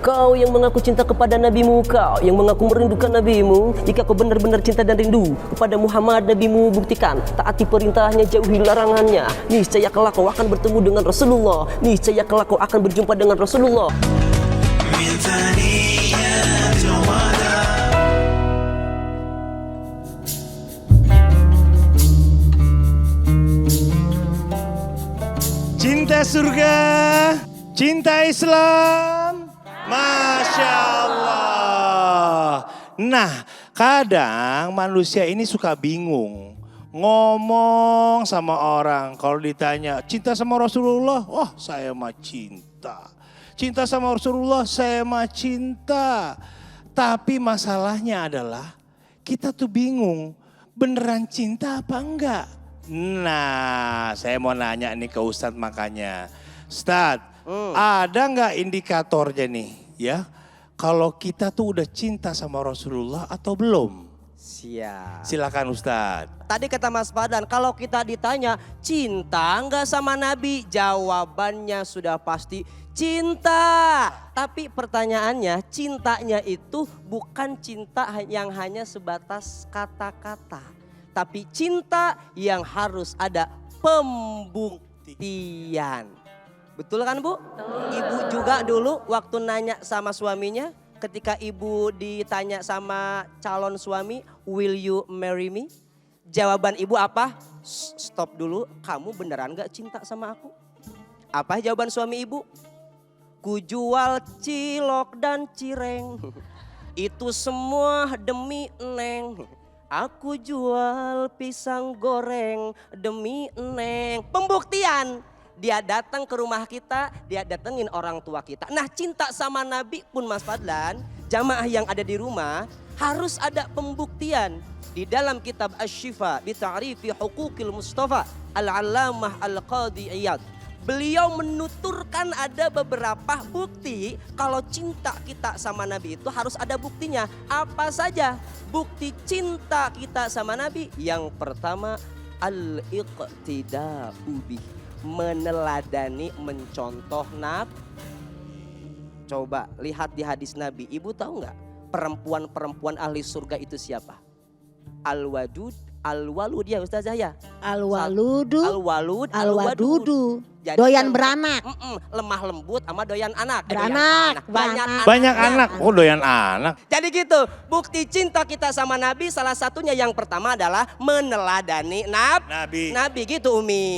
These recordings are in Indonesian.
Kau yang mengaku cinta kepada nabimu, kau yang mengaku merindukan nabimu. Jika kau benar-benar cinta dan rindu kepada Muhammad nabimu, buktikan taati perintahnya, jauhi larangannya. Niscaya kelak kau akan bertemu dengan Rasulullah. Niscaya kelak kau akan berjumpa dengan Rasulullah. Cinta surga, cinta Islam, Masya Allah. Nah, kadang manusia ini suka bingung ngomong sama orang. Kalau ditanya, cinta sama Rasulullah? Wah, saya mah cinta. Cinta sama Rasulullah, saya mah cinta. Tapi masalahnya adalah kita tuh bingung, beneran cinta apa enggak? Nah, saya mau nanya nih ke Ustadz makanya. Ustadz, ada nggak indikatornya nih ya? Kalau kita tuh udah cinta sama Rasulullah atau belum? Siap. Silakan Ustadz. Tadi kata Mas Padan, kalau kita ditanya cinta enggak sama Nabi? Jawabannya sudah pasti cinta. Tapi pertanyaannya, cintanya itu bukan cinta yang hanya sebatas kata-kata. Tapi cinta yang harus ada pembuktian. Betul kan Bu? Ibu juga dulu waktu nanya sama suaminya, ketika ibu ditanya sama calon suami, will you marry me? Jawaban ibu apa? Stop dulu, kamu beneran gak cinta sama aku? Apa jawaban suami ibu? Ku jual cilok dan cireng, itu semua demi Neng. Aku jual pisang goreng demi Neng. Pembuktian. Dia datang ke rumah kita, dia datengin orang tua kita. Nah, cinta sama Nabi pun Mas Fadlan, jamaah yang ada di rumah harus ada pembuktian. Di dalam kitab Asy-Syifa bi Ta'rifi Huquqil Mustafa Al-Allamah Al-Qadhi Iyad, beliau menuturkan ada beberapa bukti kalau cinta kita sama Nabi itu harus ada buktinya. Apa saja bukti cinta kita sama Nabi? Yang pertama, al-iqtida'u bih, meneladani, mencontoh Nabi. Coba lihat di hadis Nabi, ibu tahu nggak perempuan-perempuan ahli surga itu siapa? Al-Wadud, Al-Walud ya Ustazah ya? Al-Waludu, Al-Walud, Al-Wadudu. Jadi Doyan beranak. Lemah lembut sama doyan anak. Beranak, Banyak anak, oh doyan anak. Jadi gitu, bukti cinta kita sama Nabi salah satunya yang pertama adalah meneladani Nabi. Nabi gitu Umi.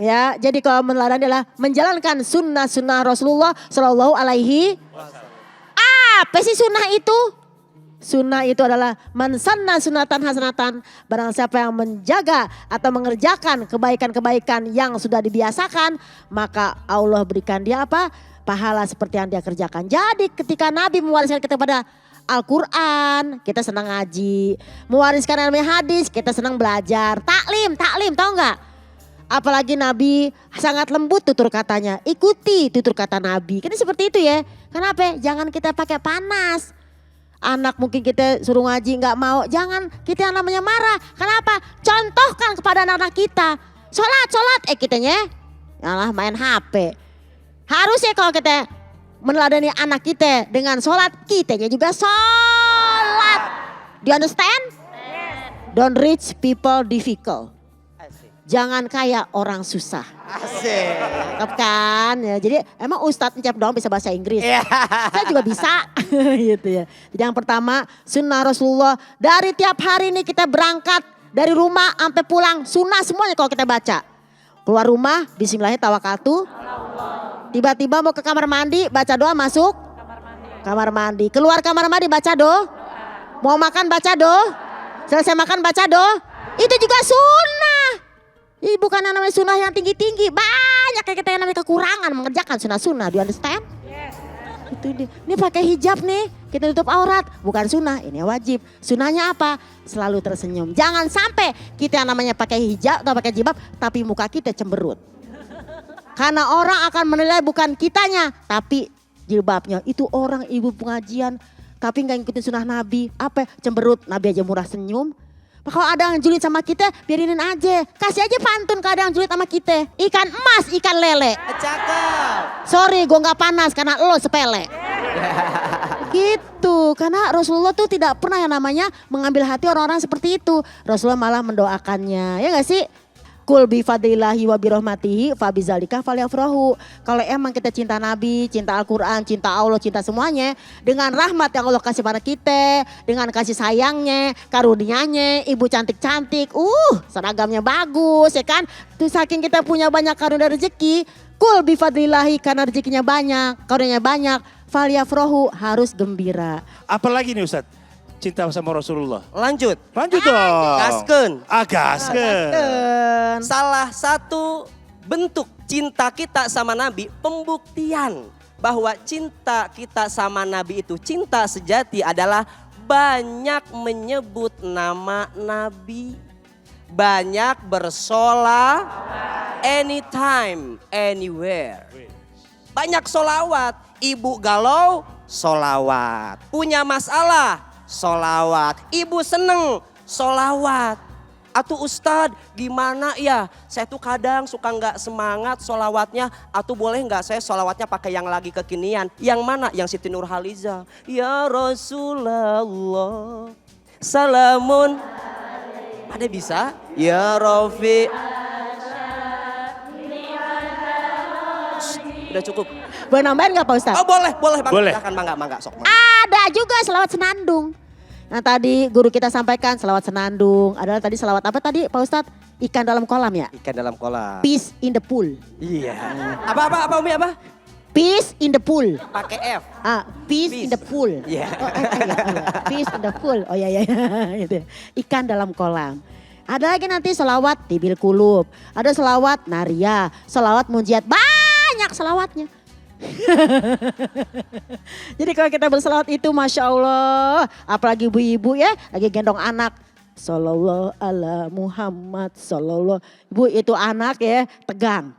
Ya, jadi kalau meneladani adalah menjalankan sunnah-sunnah Rasulullah Shallallahu Alaihi. Apa sih sunnah itu? Sunnah itu adalah man sanna sunatan hasanatan. Barang siapa yang menjaga atau mengerjakan kebaikan-kebaikan yang sudah dibiasakan, maka Allah berikan dia apa? Pahala seperti yang dia kerjakan. Jadi ketika Nabi mewariskan kita pada Al-Quran, kita senang ngaji. Mewariskan namanya hadis, kita senang belajar. Taklim, tahu nggak? Apalagi Nabi sangat lembut tutur katanya. Ikuti tutur kata Nabi. Kan seperti itu ya. Kenapa? Jangan kita pakai panas. Anak mungkin kita suruh ngaji nggak mau. Jangan kita yang namanya marah. Kenapa? Contohkan kepada anak-anak kita. Sholat. Kitanya malah main HP. Harusnya kalau kita meneladani anak kita dengan sholat, kitanya juga sholat. Do you understand? Don't reach people difficult. Jangan kayak orang susah. Asik. Cakep kan? Ya, jadi emang Ustadz Encep doang bisa bahasa Inggris. Saya juga bisa. Gitu ya. Jadi yang pertama sunnah Rasulullah. Dari tiap hari ini kita berangkat dari rumah sampai pulang. Sunnah semuanya kalau kita baca. Keluar rumah bismillahirrahmanirrahim. Tiba-tiba mau ke kamar mandi baca doa masuk. Kamar mandi. Keluar kamar mandi baca doa. Mau makan baca doa. Selesai makan baca doa. Itu juga sunnah. Ini bukan yang namanya sunnah yang tinggi-tinggi. Banyak kayak kita yang namanya kekurangan mengerjakan sunnah-sunnah. Do you understand? Yes. Itu dia. Ini pakai hijab nih. Kita tutup aurat. Bukan sunnah, ini wajib. Sunnahnya apa? Selalu tersenyum. Jangan sampai kita yang namanya pakai hijab atau pakai jilbab. Tapi muka kita cemberut. Karena orang akan menilai bukan kitanya. Tapi jilbabnya. Itu orang ibu pengajian. Tapi gak ngikutin sunnah Nabi. Apa? Cemberut. Nabi aja murah senyum. Kalau ada yang julid sama kita, biarinin aja. Kasih aja pantun kalau ada yang julid sama kita. Ikan emas, ikan lele. Cakep. Sorry, gue gak panas karena lo sepele. Gitu, karena Rasulullah tuh tidak pernah yang namanya mengambil hati orang-orang seperti itu. Rasulullah malah mendoakannya, ya gak sih? Kul bi fadlillahi wa birahmatihi fa bizalika falyafrahu. Kalau emang kita cinta Nabi, cinta Al-Quran, cinta Allah, cinta semuanya. Dengan rahmat yang Allah kasih pada kita, dengan kasih sayangnya, karunia-Nya, ibu cantik-cantik. Seragamnya bagus ya kan. Tuh saking kita punya banyak karunia rezeki. Kul bi fadlillahi karena rezekinya banyak, karunianya banyak. Falyafrahu harus gembira. Apalagi nih Ustadz? Cinta sama Rasulullah. Lanjut. Lanjut dong. Gaskeun. Gaskeun. Salah satu bentuk cinta kita sama Nabi, pembuktian bahwa cinta kita sama Nabi itu cinta sejati adalah banyak menyebut nama Nabi. Banyak bersolah anytime, anywhere. Banyak solawat. Ibu galau, solawat. Punya masalah, solawat. Ibu seneng, solawat. Atuh Ustadz gimana ya, saya tuh kadang suka nggak semangat solawatnya. Atuh boleh nggak saya solawatnya pakai yang lagi kekinian. Yang mana? Yang Siti Nurhaliza. Ya Rasulullah, salamun. Ada bisa? Ya Rafi. Udah cukup. Boleh nambahin gak Pak Ustadz? Oh boleh Bang. Boleh. Silahkan mangga, sok. Ada juga selawat senandung. Nah tadi guru kita sampaikan selawat senandung. Adalah tadi selawat apa tadi Pak Ustadz? Ikan dalam kolam ya? Ikan dalam kolam. Peace in the pool. Iya. Apa Umi apa? Peace in the pool. Pakai F. Peace in the pool. Iya. Peace in the pool. Oh iya. Gitu. Ikan dalam kolam. Ada lagi nanti selawat tibil kulub. Ada selawat naria. Selawat munjiat. Banyak selawatnya. Jadi kalau kita berselawat itu Masya Allah. Apalagi ibu-ibu ya lagi gendong anak. Sallallahu ala Muhammad sallallahu. Ibu itu anak ya tegang.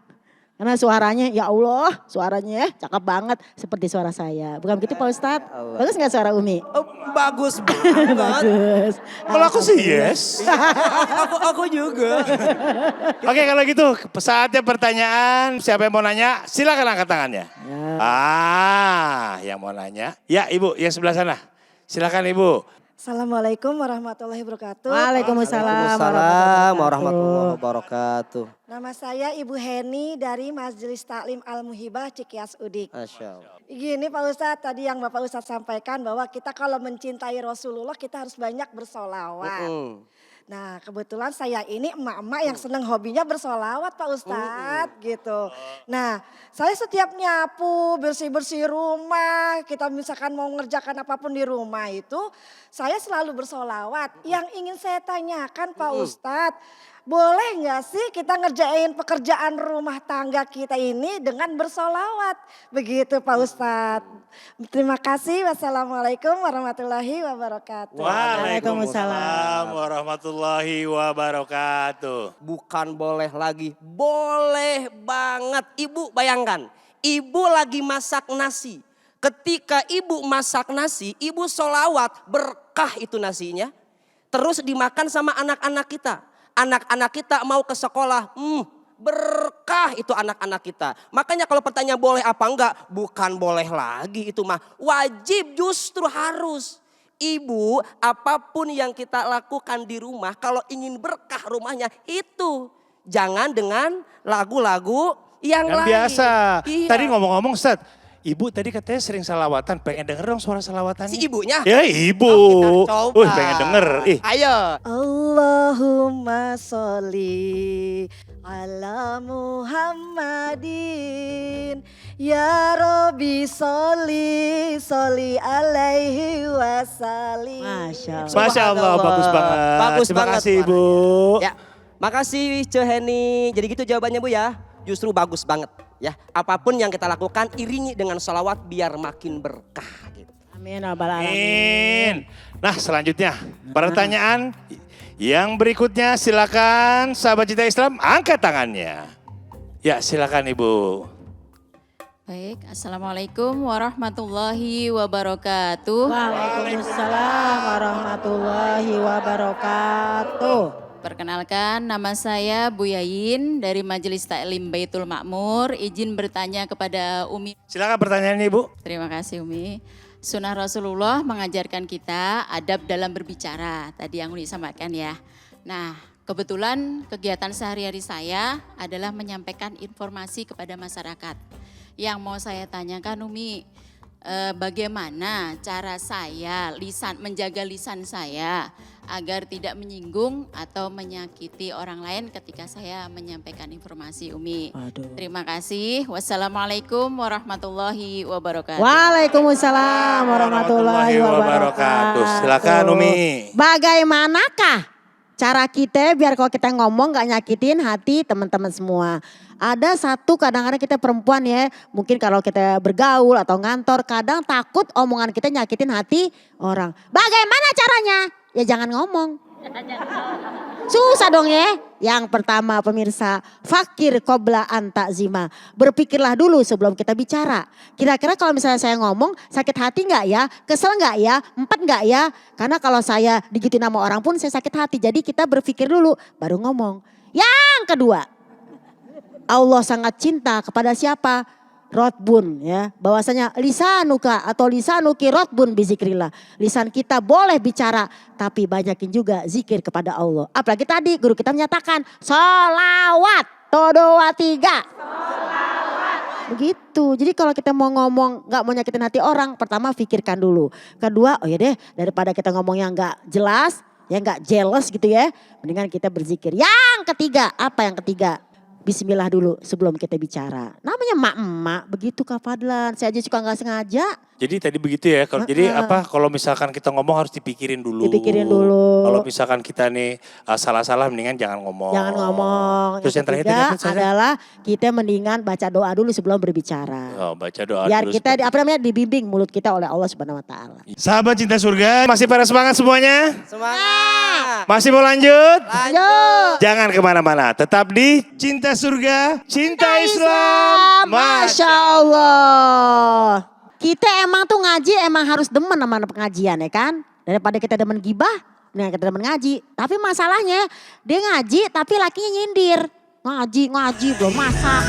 Karena suaranya ya Allah suaranya ya cakep banget seperti suara saya. Bukan begitu Pak Ustadz? Bagus gak suara Umi? Oh, bagus banget. Bagus. Kalau aku sih yes. aku juga. Oke kalau gitu saatnya pertanyaan. Siapa yang mau nanya silakan angkat tangannya. Yang mau nanya. Ya Ibu yang sebelah sana. Silakan Ibu. Assalamualaikum warahmatullahi wabarakatuh. Waalaikumsalam warahmatullahi wabarakatuh. Nama saya Ibu Heni dari Majelis Taklim Al-Muhibah Cikias Udik. Masya Allah. Gini Pak Ustadz, tadi yang Bapak Ustadz sampaikan bahwa kita kalau mencintai Rasulullah kita harus banyak bersolawat. Nah kebetulan saya ini emak-emak yang senang hobinya bersolawat Pak Ustadz gitu. Nah saya setiap nyapu, bersih-bersih rumah, kita misalkan mau ngerjakan apapun di rumah itu, saya selalu bersolawat. Yang ingin saya tanyakan Pak Ustadz, boleh nggak sih kita ngerjain pekerjaan rumah tangga kita ini dengan bersolawat? Begitu Pak Ustadz. Terima kasih. Wassalamualaikum warahmatullahi wabarakatuh. Waalaikumsalam warahmatullahi wabarakatuh. Bukan boleh lagi, boleh banget. Ibu bayangkan, ibu lagi masak nasi. Ketika ibu masak nasi, ibu solawat, berkah itu nasinya. Terus dimakan sama anak-anak kita. Anak-anak kita mau ke sekolah, berkah itu anak-anak kita. Makanya kalau pertanyaan boleh apa enggak, bukan boleh lagi itu mah. Wajib justru harus. Ibu apapun yang kita lakukan di rumah kalau ingin berkah rumahnya itu. Jangan dengan lagu-lagu yang lain. Biasa. Iya. Tadi ngomong-ngomong Ustaz. Ibu tadi katanya sering salawatan, pengen denger dong suara salawatannya. Si ibunya? Ya ibu. Oh, kita coba. Pengen denger. Ayo. Allahumma sholli ala Muhammadin. Ya Rabbi sholli alaihi wasallim. Masya Allah, bagus banget. Bagus Terima banget, kasih Ibu. Ya, makasih Ce Heni. Jadi gitu jawabannya Bu ya. Justru bagus banget ya. Apapun yang kita lakukan iringi dengan salawat biar makin berkah gitu. Amin. Rabbal alamin. Amin. Nah selanjutnya pertanyaan yang berikutnya silakan sahabat cinta Islam angkat tangannya. Ya silakan Ibu. Baik, Assalamualaikum warahmatullahi wabarakatuh. Waalaikumsalam warahmatullahi wabarakatuh. Perkenalkan, nama saya Bu Yayin dari Majelis Taklim Baitul Makmur. Izin bertanya kepada Umi. Silakan pertanyaannya Ibu. Terima kasih Umi. Sunnah Rasulullah mengajarkan kita adab dalam berbicara. Tadi yang Umi sampaikan ya. Nah, kebetulan kegiatan sehari-hari saya adalah menyampaikan informasi kepada masyarakat. Yang mau saya tanyakan Umi, bagaimana cara saya menjaga lisan saya agar tidak menyinggung atau menyakiti orang lain ketika saya menyampaikan informasi Umi. Aduh. Terima kasih. Wassalamualaikum warahmatullahi wabarakatuh. Waalaikumsalam warahmatullahi wabarakatuh. Silakan Umi. Bagaimanakah cara kita biar kalau kita ngomong gak nyakitin hati teman-teman semua. Ada satu kadang-kadang kita perempuan ya, mungkin kalau kita bergaul atau ngantor kadang takut omongan kita nyakitin hati orang. Bagaimana caranya? Ya jangan ngomong. Susah dong ya. Yang pertama pemirsa, fakir qobla anta zima. Berpikirlah dulu sebelum kita bicara. Kira-kira kalau misalnya saya ngomong sakit hati nggak ya? Kesel nggak ya? Empat nggak ya? Karena kalau saya digituin sama orang pun saya sakit hati. Jadi kita berpikir dulu baru ngomong. Yang kedua, Allah sangat cinta kepada siapa? Rotbun ya. Bahwasanya lisanuka atau lisanuki rotbun bizikrillah. Lisan kita boleh bicara tapi banyakin juga zikir kepada Allah. Apalagi tadi guru kita menyatakan sholawat. Todowa tiga. Begitu. Jadi kalau kita mau ngomong gak mau nyakitin hati orang, pertama pikirkan dulu. Kedua, oh ya deh daripada kita ngomong yang gak jelas, ya gak jealous gitu ya. Mendingan kita berzikir. Yang ketiga, apa yang ketiga? Bismillah dulu sebelum kita bicara. Namanya emak-emak, begitu Kak Fadlan. Saya aja suka gak sengaja. Jadi tadi begitu ya, jadi kalau misalkan kita ngomong harus dipikirin dulu. Dipikirin dulu. Kalau misalkan kita nih salah-salah mendingan jangan ngomong. Jangan ngomong. Terus yang terakhir ketiga tadi apa, Sarah? adalah kita mendingan baca doa dulu sebelum berbicara. Oh, baca doa Biar dulu. kita dibimbing mulut kita oleh Allah Subhanahu wa taala. Sahabat cinta surga, masih pada semangat semuanya? Semangat. Masih mau lanjut? Lanjut. Jangan kemana-mana, tetap di Cinta Surga, Cinta Islam. Masya Allah. Kita emang tuh ngaji emang harus demen sama pengajian ya kan. Daripada kita demen gibah, nah kita demen ngaji. Tapi masalahnya dia ngaji tapi lakinya nyindir. Ngaji belum masak.